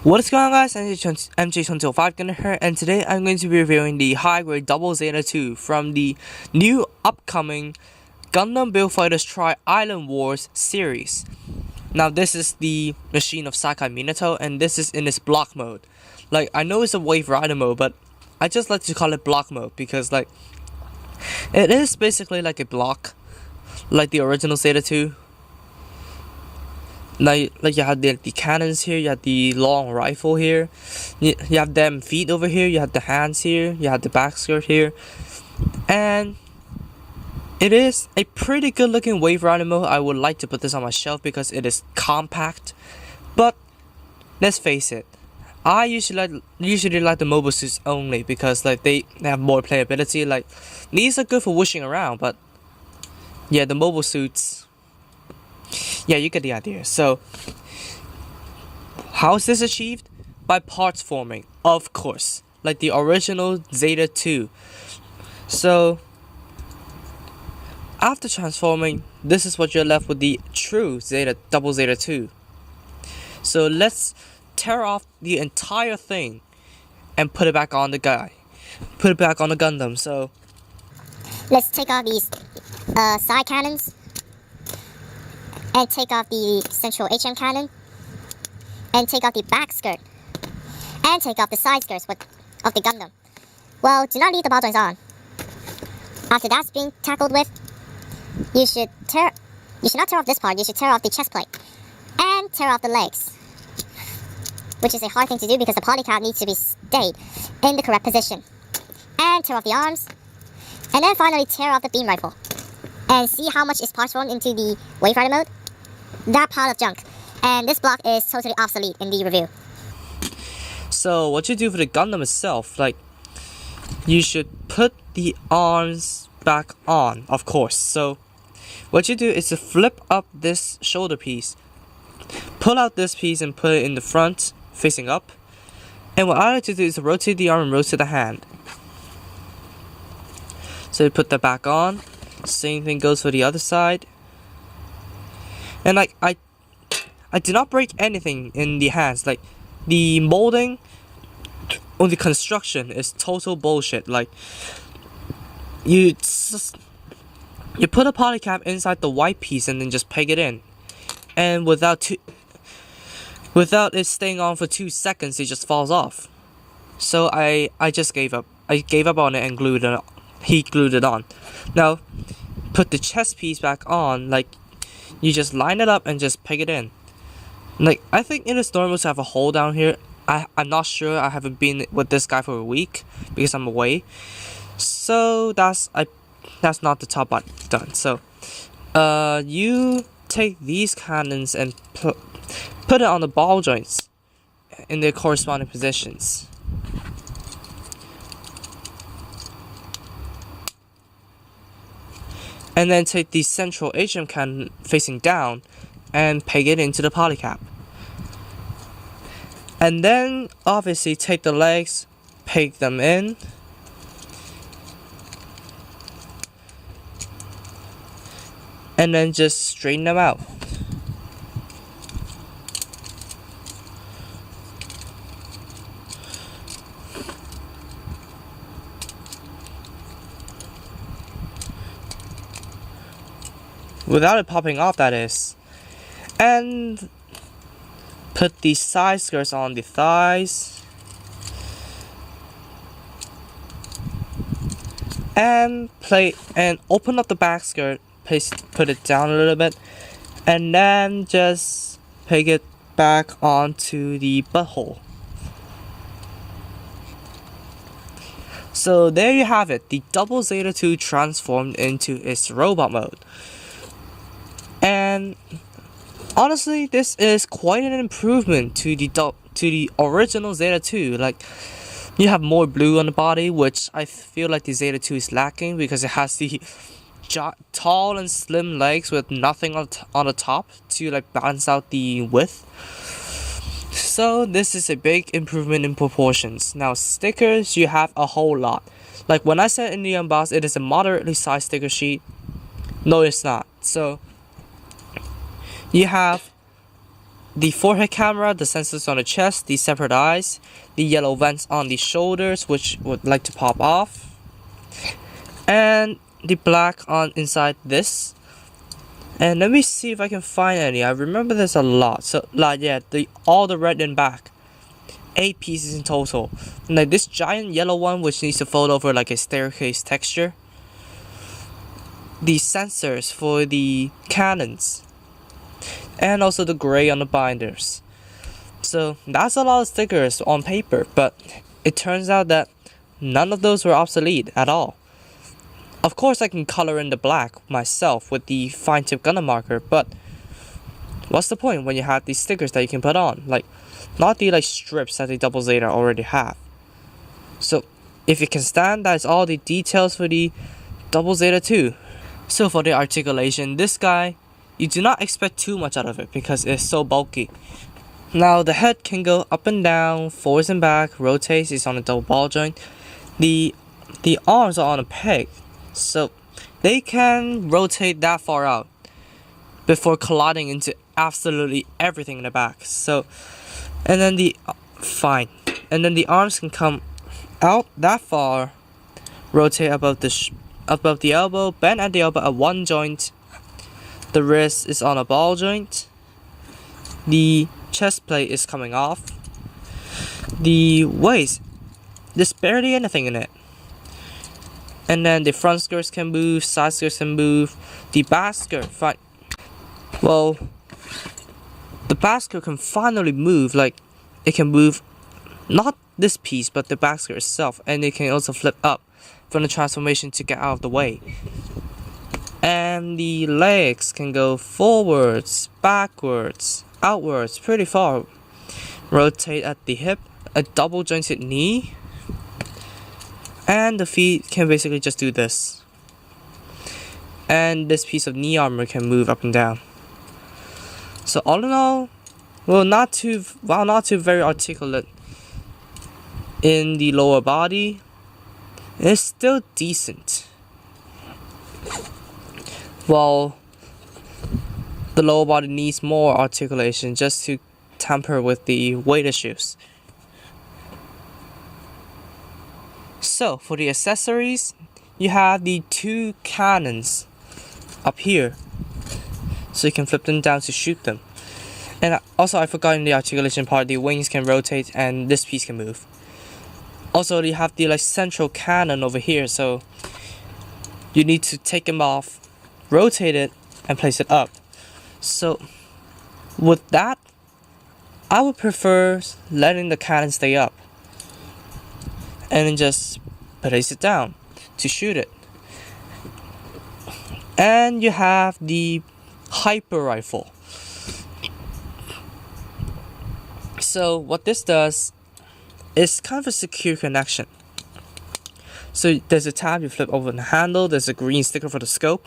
What is going on, guys? MJ205 Gunner here, and today I'm going to be reviewing the high grade ZZII from the new upcoming Gundam Build Fighters Tri Island Wars series. Now this is the machine of Sakai Minato, and this is in its block mode. Like, I know it's a Wave Rider mode, but I just like to call it block mode because like it is basically like a block, like the original ZZII. Like you have the cannons here, you have the long rifle here, you have them feet over here, you have the hands here, you have the back skirt here, and it is a pretty good looking Wave Rider mode. I would like to put this on my shelf because it is compact, but let's face it, I usually like the mobile suits only because like they have more playability. Like, these are good for whooshing around, but yeah, the mobile suits, yeah, you get the idea. So, how is this achieved? By parts forming, of course, like the original ZZII. So, after transforming, this is what you're left with, the true ZZII. So let's tear off the entire thing and put it back on the guy. Put it back on the Gundam. So let's take off these side cannons and take off the central HM cannon and take off the back skirt and take off the side skirts of the Gundam. Well, do not leave the ball joints on. After that's being tackled with, you should not tear off this part. You should tear off the chest plate and tear off the legs, which is a hard thing to do because the polycap needs to be stayed in the correct position. And tear off the arms, and then finally tear off the beam rifle. And see how much is parts formed into the Wave Rider mode? That pile of junk. And this block is totally obsolete in the review. So what you do for the Gundam itself, like, you should put the arms back on, of course. So what you do is to flip up this shoulder piece, pull out this piece and put it in the front facing up, and what I like to do is to rotate the arm and rotate the hand. So you put that back on. Same thing goes for the other side. And like, I did not break anything in the hands. Like, the molding or the construction is total bullshit. Like, you put a polycap inside the white piece and then just peg it in, and without it staying on for 2 seconds, it just falls off. So I just gave up. I gave up on it and glued it on. He glued it on. Now, put the chest piece back on. Like, you just line it up and just peg it in. Like, I think it is normal to have a hole down here. I'm not sure. I haven't been with this guy for a week because I'm away. So that's not the top part done. So you take these cannons and put it on the ball joints in their corresponding positions. And then take the central HM cannon facing down and peg it into the polycap. And then obviously take the legs, peg them in, and then just straighten them out. Without it popping off, that is. And put the side skirts on the thighs. And open up the back skirt, put it down a little bit, and then just peg it back onto the butthole. So there you have it, the ZZII transformed into its robot mode. And honestly, this is quite an improvement to the original ZZII. Like, you have more blue on the body, which I feel like the ZZII is lacking because it has the tall and slim legs with nothing on the top to like balance out the width. So this is a big improvement in proportions. Now, stickers, you have a whole lot. Like, when I said in the unbox, it is a moderately sized sticker sheet. No, it's not. So you have the forehead camera, the sensors on the chest, the separate eyes, the yellow vents on the shoulders which would like to pop off, and the black on inside this. And let me see if I can find any. I remember there's a lot. So like yeah, all the red and back. 8 pieces in total. Like this giant yellow one which needs to fold over like a staircase texture. The sensors for the cannons. And also the gray on the binders. So that's a lot of stickers on paper, but it turns out that none of those were obsolete at all. Of course I can color in the black myself with the fine tip gunner marker, but what's the point when you have these stickers that you can put on? Like, not the like strips that the Double Zeta already have. So if you can stand, that's all the details for the Double Zeta 2. So for the articulation, this guy, you do not expect too much out of it because it's so bulky. Now the head can go up and down, forwards and back, rotates, it's on a double ball joint. The arms are on a peg, so they can rotate that far out before colliding into absolutely everything in the back. So, and then the arms can come out that far, rotate above the elbow, bend at the elbow at one joint. The wrist is on a ball joint. The chest plate is coming off. The waist, there's barely anything in it. And then the front skirts can move, side skirts can move. The back skirt, well, the back skirt can finally move. Like, it can move, not this piece, but the back skirt itself. And it can also flip up from the transformation to get out of the way. And the legs can go forwards, backwards, outwards, pretty far. Rotate at the hip, a double jointed knee. And the feet can basically just do this. And this piece of knee armor can move up and down. So all in all, well, not too very articulate in the lower body, it's still decent. Well, the lower body needs more articulation just to tamper with the weight issues. So for the accessories, you have the 2 cannons up here, so you can flip them down to shoot them. And also I forgot in the articulation part, the wings can rotate and this piece can move. Also you have the like central cannon over here, so you need to take them off, rotate it, and place it up. So with that, I would prefer letting the cannon stay up and then just place it down to shoot it. And you have the hyper rifle. So what this does is kind of a secure connection. So there's a tab, you flip over the handle, there's a green sticker for the scope.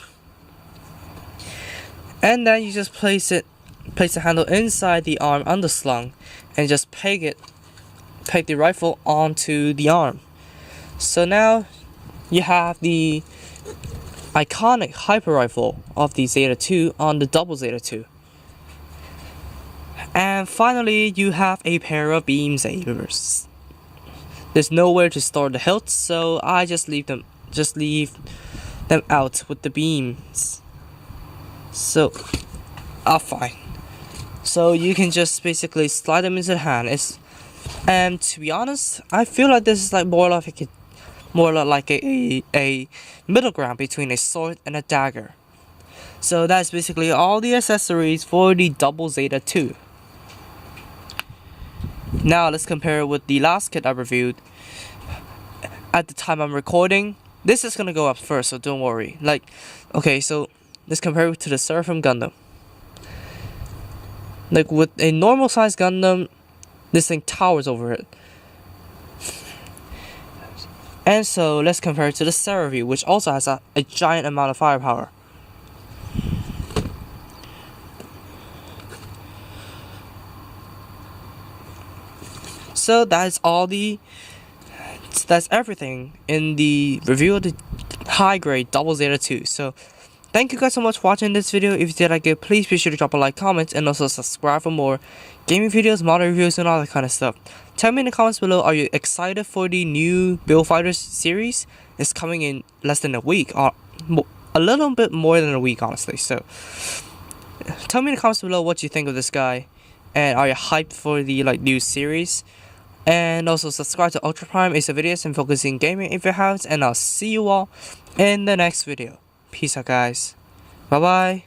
And then you just place the handle inside the arm underslung and just peg the rifle onto the arm. So now you have the iconic hyper rifle of the Zeta 2 on the Double Zeta 2. And finally, you have a pair of beam sabers. There's nowhere to store the hilts, so I just leave them out with the beams. So, fine. So you can just basically slide them into the hand. And to be honest, I feel like this is like more like a middle ground between a sword and a dagger. So that's basically all the accessories for the Double Zeta 2. Now let's compare it with the last kit I reviewed. At the time I'm recording, this is gonna go up first, so don't worry. Okay, so let's compare it to the Seraphim Gundam. Like with a normal size Gundam, this thing towers over it. And so let's compare it to the Seraphim, which also has a giant amount of firepower. So that's everything in the review of the high grade Double Zeta 2. So thank you guys so much for watching this video. If you did like it, please be sure to drop a like, comment, and also subscribe for more gaming videos, model reviews, and all that kind of stuff. Tell me in the comments below, are you excited for the new Build Fighters series? It's coming in less than a week, or a little bit more than a week, honestly. So tell me in the comments below what you think of this guy, and are you hyped for the new series? And also subscribe to Ultra Prime Ace of videos and focusing gaming if you haven't. And I'll see you all in the next video. Peace out, guys. Bye bye.